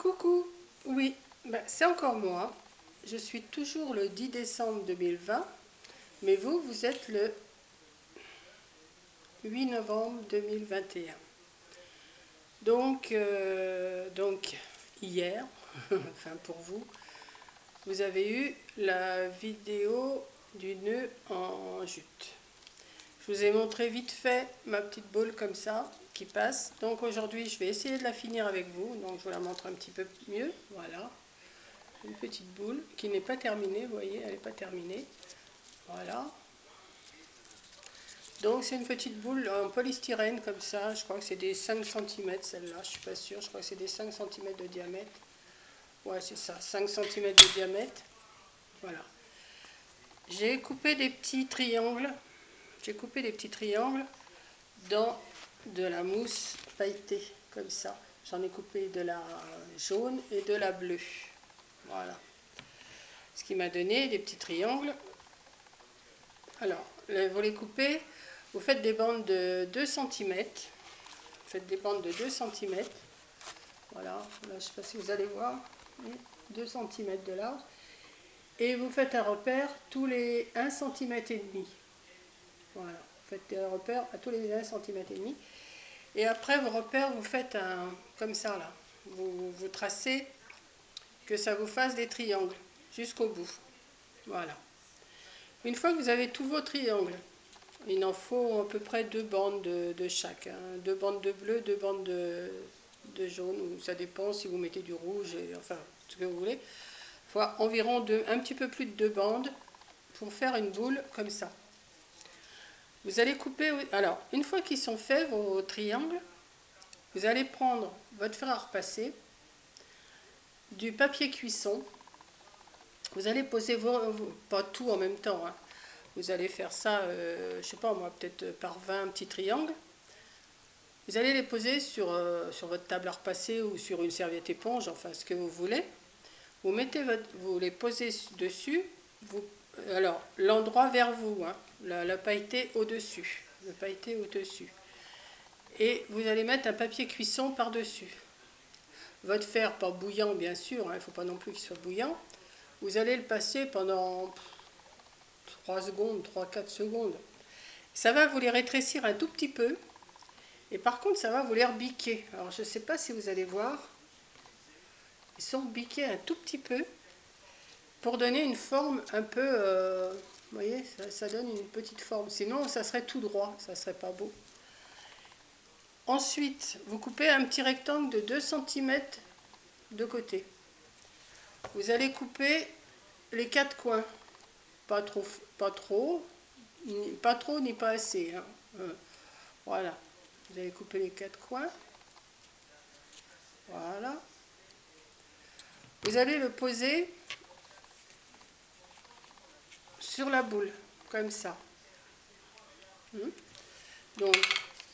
Coucou, oui, c'est encore moi. Je suis toujours le 10 décembre 2020, mais vous êtes le 8 novembre 2021. Donc hier, enfin pour vous, vous avez eu la vidéo du nœud en jute. Je vous ai montré vite fait ma petite boule comme ça qui passe. Donc aujourd'hui, je vais essayer de la finir avec vous. Donc je vous la montre un petit peu mieux. Voilà. Une petite boule qui n'est pas terminée, vous voyez, elle n'est pas terminée. Voilà. Donc c'est une petite boule en polystyrène comme ça, je crois que c'est des 5 cm celle-là, je suis pas sûre, je crois que c'est des 5 cm de diamètre. Ouais, c'est ça, 5 cm de diamètre. Voilà. J'ai coupé des petits triangles. Dans de la mousse pailletée, comme ça. J'en ai coupé de la jaune et de la bleue. Voilà. Ce qui m'a donné des petits triangles. Alors, vous les coupez, vous faites des bandes de 2 cm. Vous faites des bandes de 2 cm. Voilà, là, je ne sais pas si vous allez voir. 2 cm de large. Et vous faites un repère tous les 1 cm et demi. Voilà, vous faites un repère à tous les 1 cm et demi. Et après vos repères, vous faites un comme ça là. Vous tracez que ça vous fasse des triangles jusqu'au bout. Voilà. Une fois que vous avez tous vos triangles, il en faut à peu près 2 bandes de chaque. 2 bandes de bleu, 2 bandes de jaune, ou ça dépend si vous mettez du rouge, et, enfin ce que vous voulez. Il faut environ un petit peu plus de 2 bandes pour faire une boule comme ça. Vous allez couper, alors une fois qu'ils sont faits vos triangles, vous allez prendre votre fer à repasser, du papier cuisson, vous allez poser pas tout en même temps, hein. Vous allez faire ça, je sais pas moi, peut-être par 20 petits triangles. Vous allez les poser sur votre table à repasser ou sur une serviette éponge, enfin ce que vous voulez. Vous les posez dessus, alors l'endroit vers vous, hein, la pailleté au-dessus. Le pailleté au-dessus. Et vous allez mettre un papier cuisson par-dessus. Votre fer, pas bouillant bien sûr, hein, il ne faut pas non plus qu'il soit bouillant. Vous allez le passer pendant 3 secondes, 3-4 secondes. Ça va vous les rétrécir un tout petit peu. Et par contre, ça va vous les rebiquer. Alors, je ne sais pas si vous allez voir. Ils sont biqués un tout petit peu pour donner une forme un peu... vous voyez, ça donne une petite forme. Sinon, ça serait tout droit. Ça ne serait pas beau. Ensuite, vous coupez un petit rectangle de 2 cm de côté. Vous allez couper les 4 coins. Pas trop ni pas assez, hein. Voilà. Vous allez couper les 4 coins. Voilà. Vous allez le poser sur la boule, comme ça. Donc,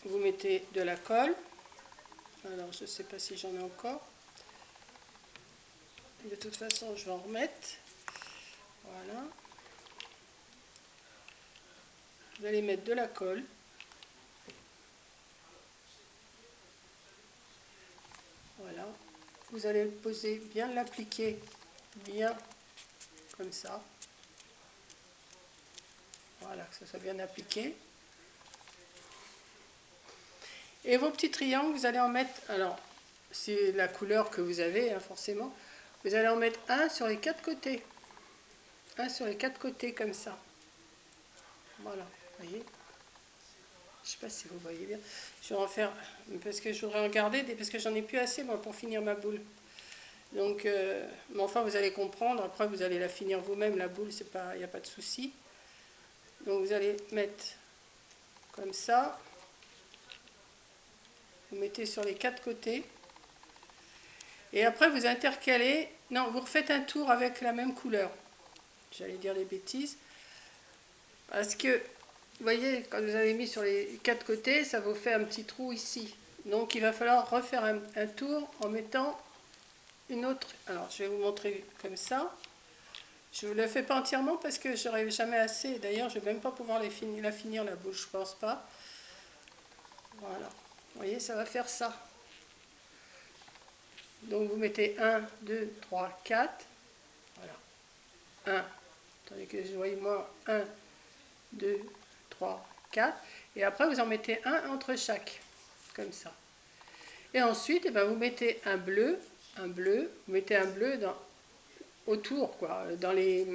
vous mettez de la colle. Alors, je ne sais pas si j'en ai encore. De toute façon, je vais en remettre. Voilà. Vous allez mettre de la colle. Voilà. Vous allez le poser, bien l'appliquer, bien comme ça. Voilà, que ça soit bien appliqué. Et vos petits triangles, vous allez en mettre, alors, c'est la couleur que vous avez, hein, forcément. Vous allez en mettre un sur les 4 côtés. Un sur les 4 côtés, comme ça. Voilà, vous voyez. Je ne sais pas si vous voyez bien. Je vais en faire, parce que je voudrais en garder, parce que j'en ai plus assez, moi, pour finir ma boule. Donc, mais enfin, vous allez comprendre. Après, vous allez la finir vous-même, la boule, il n'y a pas de souci. Donc, vous allez mettre comme ça. Vous mettez sur les 4 côtés. Et après, vous intercalez. Non, vous refaites un tour avec la même couleur. J'allais dire des bêtises. Parce que, vous voyez, quand vous avez mis sur les 4 côtés, ça vous fait un petit trou ici. Donc, il va falloir refaire un tour en mettant une autre. Alors, je vais vous montrer comme ça. Je ne le fais pas entièrement parce que je n'aurai jamais assez. D'ailleurs, je ne vais même pas pouvoir la finir la bouche, je ne pense pas. Voilà. Vous voyez, ça va faire ça. Donc vous mettez 1, 2, 3, 4. Voilà. 1. Attendez que je voie moi. 1, 2, 3, 4. Et après vous en mettez un entre chaque. Comme ça. Et ensuite, eh ben, vous mettez un bleu. Vous mettez un bleu autour, quoi. Dans les.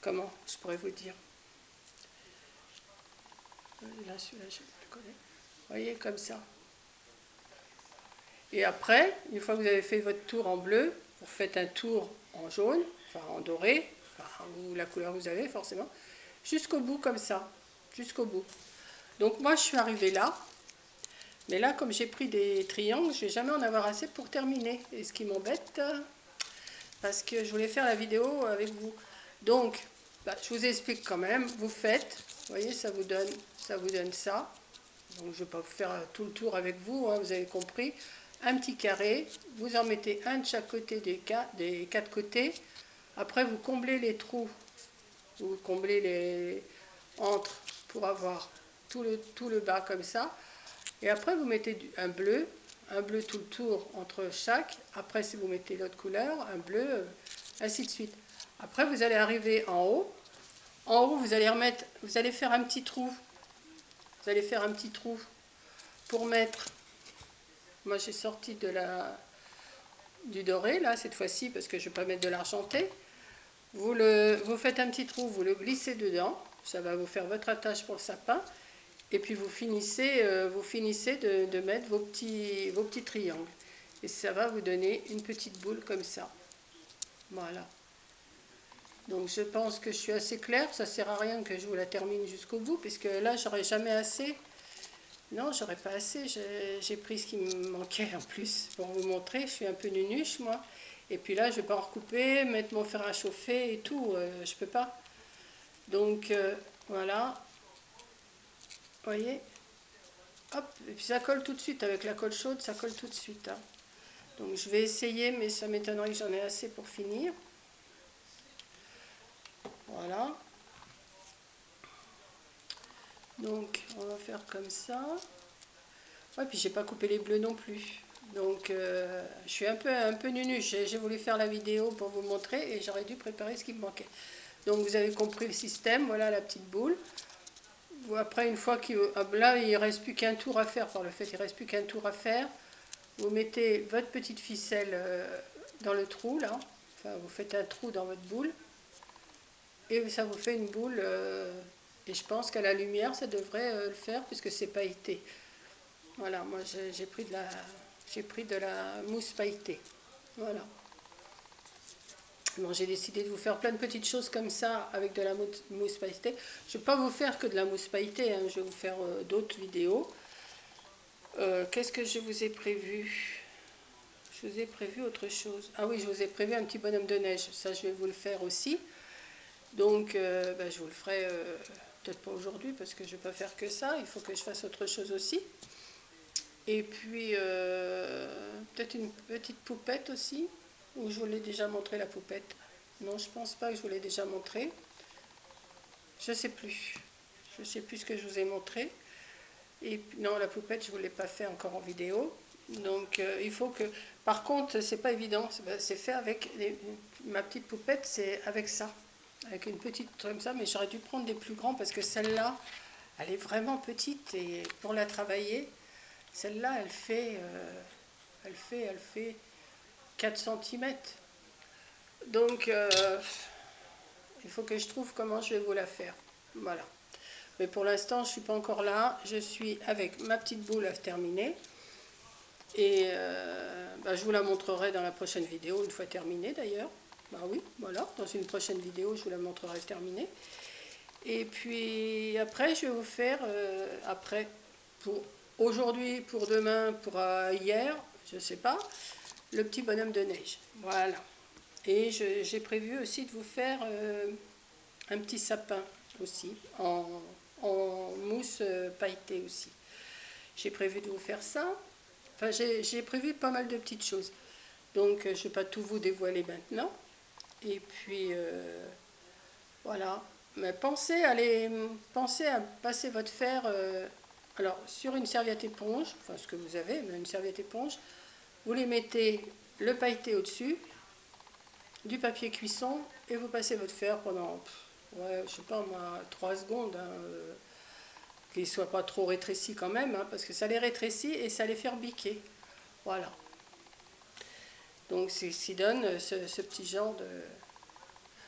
Comment je pourrais vous dire? Là, celui-là, je le connais. Vous voyez, comme ça. Et après, une fois que vous avez fait votre tour en bleu, vous faites un tour en jaune, enfin en doré, enfin, ou la couleur que vous avez forcément, jusqu'au bout comme ça, jusqu'au bout. Donc moi je suis arrivée là, mais là comme j'ai pris des triangles, je ne vais jamais en avoir assez pour terminer. Et ce qui m'embête, parce que je voulais faire la vidéo avec vous. Donc, bah, je vous explique quand même, vous faites, vous voyez, ça vous donne ça. Donc je ne vais pas vous faire tout le tour avec vous, hein, vous avez compris. Un petit carré, vous en mettez un de chaque côté des quatre côtés. Après vous comblez les trous, vous comblez les entre pour avoir tout le bas comme ça. Et après vous mettez un bleu tout le tour entre chaque. Après si vous mettez l'autre couleur, un bleu, ainsi de suite. Après vous allez arriver en haut. En haut vous allez faire un petit trou. Vous allez faire un petit trou pour mettre. Moi j'ai sorti du doré là cette fois-ci parce que je ne vais pas mettre de l'argenté. Vous faites un petit trou, vous le glissez dedans, ça va vous faire votre attache pour le sapin. Et puis vous finissez de mettre vos petits triangles. Et ça va vous donner une petite boule comme ça. Voilà. Donc je pense que je suis assez claire, ça ne sert à rien que je vous la termine jusqu'au bout, puisque là j'aurai jamais assez. Non, j'aurais pas assez, j'ai pris ce qui me manquait en plus pour vous montrer, je suis un peu nunuche moi. Et puis là je vais pas en recouper, mettre mon fer à chauffer et tout, je peux pas. Donc voilà, vous voyez, hop, et puis ça colle tout de suite, avec la colle chaude ça colle tout de suite. Hein. Donc je vais essayer, mais ça m'étonnerait que j'en ai assez pour finir. Voilà. Donc on va faire comme ça. Ouais, puis j'ai pas coupé les bleus non plus. Donc je suis un peu nunuche. J'ai voulu faire la vidéo pour vous montrer et j'aurais dû préparer ce qui me manquait. Donc vous avez compris le système, voilà la petite boule. Après une fois qu'il là il ne reste plus qu'un tour à faire, par le fait il ne reste plus qu'un tour à faire. Vous mettez votre petite ficelle dans le trou là, enfin vous faites un trou dans votre boule et ça vous fait une boule et je pense qu'à la lumière ça devrait le faire puisque c'est pailleté. Voilà, moi j'ai pris de la mousse pailletée. Voilà. Bon, j'ai décidé de vous faire plein de petites choses comme ça avec de la mousse pailletée. Je ne vais pas vous faire que de la mousse pailletée, hein, je vais vous faire d'autres vidéos. Qu'est-ce que je vous ai prévu? Je vous ai prévu autre chose. Ah oui, je vous ai prévu un petit bonhomme de neige. Ça, je vais vous le faire aussi. Donc, je vous le ferai peut-être pas aujourd'hui parce que je ne vais pas faire que ça. Il faut que je fasse autre chose aussi. Et puis, peut-être une petite poupette aussi. Ou je vous l'ai déjà montré la poupette? Non, je pense pas que je vous l'ai déjà montré. Je sais plus. Je sais plus ce que je vous ai montré. Et non, la poupette, je ne vous l'ai pas fait encore en vidéo. Donc, il faut que... Par contre, c'est pas évident. C'est fait avec... Ma petite poupette, c'est avec ça. Avec une petite comme ça. Mais j'aurais dû prendre des plus grands parce que celle-là, elle est vraiment petite. Et pour la travailler, celle-là, elle fait 4 cm. Donc, il faut que je trouve comment je vais vous la faire. Voilà. Mais pour l'instant, je ne suis pas encore là. Je suis avec ma petite boule à terminer. Et je vous la montrerai dans la prochaine vidéo, une fois terminée d'ailleurs. Bah oui, voilà, dans une prochaine vidéo, je vous la montrerai terminée. Et puis après, je vais vous faire, après, pour aujourd'hui, pour demain, pour hier, je ne sais pas, le petit bonhomme de neige. Voilà. Et j'ai prévu aussi de vous faire un petit sapin aussi, en mousse pailletée aussi. J'ai prévu de vous faire ça. Enfin, j'ai prévu pas mal de petites choses. Donc, je ne vais pas tout vous dévoiler maintenant. Et puis, voilà. Mais pensez à passer votre fer Alors, sur une serviette éponge, enfin ce que vous avez, mais une serviette éponge, vous les mettez le pailleté au-dessus, du papier cuisson, et vous passez votre fer pendant, ouais, je sais pas moi, 3 secondes, hein, qu'il ne soit pas trop rétréci quand même, hein, parce que ça les rétrécit et ça les fait rebiquer. Voilà. Donc c'est ce qui donne ce petit genre de...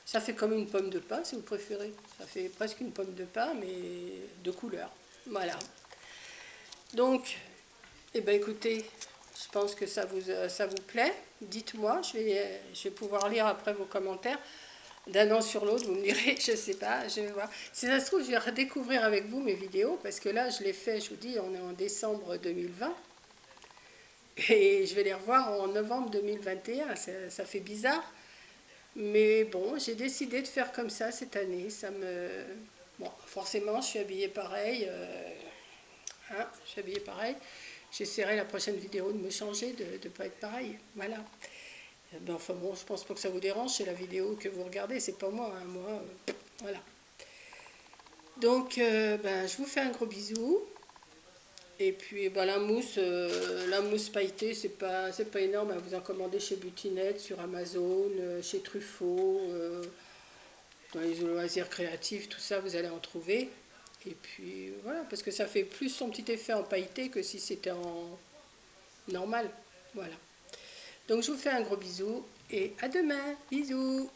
Ça fait comme une pomme de pin si vous préférez. Ça fait presque une pomme de pin mais de couleur. Voilà. Donc, eh ben écoutez, je pense que ça vous plaît. Dites-moi, je vais pouvoir lire après vos commentaires. D'un an sur l'autre, vous me direz, je sais pas, je vais voir. Si ça se trouve, je vais redécouvrir avec vous mes vidéos, parce que là, je les fais, je vous dis, on est en décembre 2020, et je vais les revoir en novembre 2021, ça fait bizarre, mais bon, j'ai décidé de faire comme ça cette année, ça me... Bon, forcément, je suis habillée pareil, hein, je suis habillée pareil, j'essaierai la prochaine vidéo de me changer, de ne pas être pareil, voilà. Ben, enfin bon, je pense pas que ça vous dérange, c'est la vidéo que vous regardez, c'est pas moi, hein, moi, voilà. Donc, ben, je vous fais un gros bisou. Et puis, ben, la mousse pailletée, c'est pas énorme. Vous en commandez chez Butinette, sur Amazon, chez Truffaut, dans les loisirs créatifs, tout ça, vous allez en trouver. Et puis, voilà, parce que ça fait plus son petit effet en pailleté que si c'était en normal. Voilà. Donc, je vous fais un gros bisou et à demain. Bisous.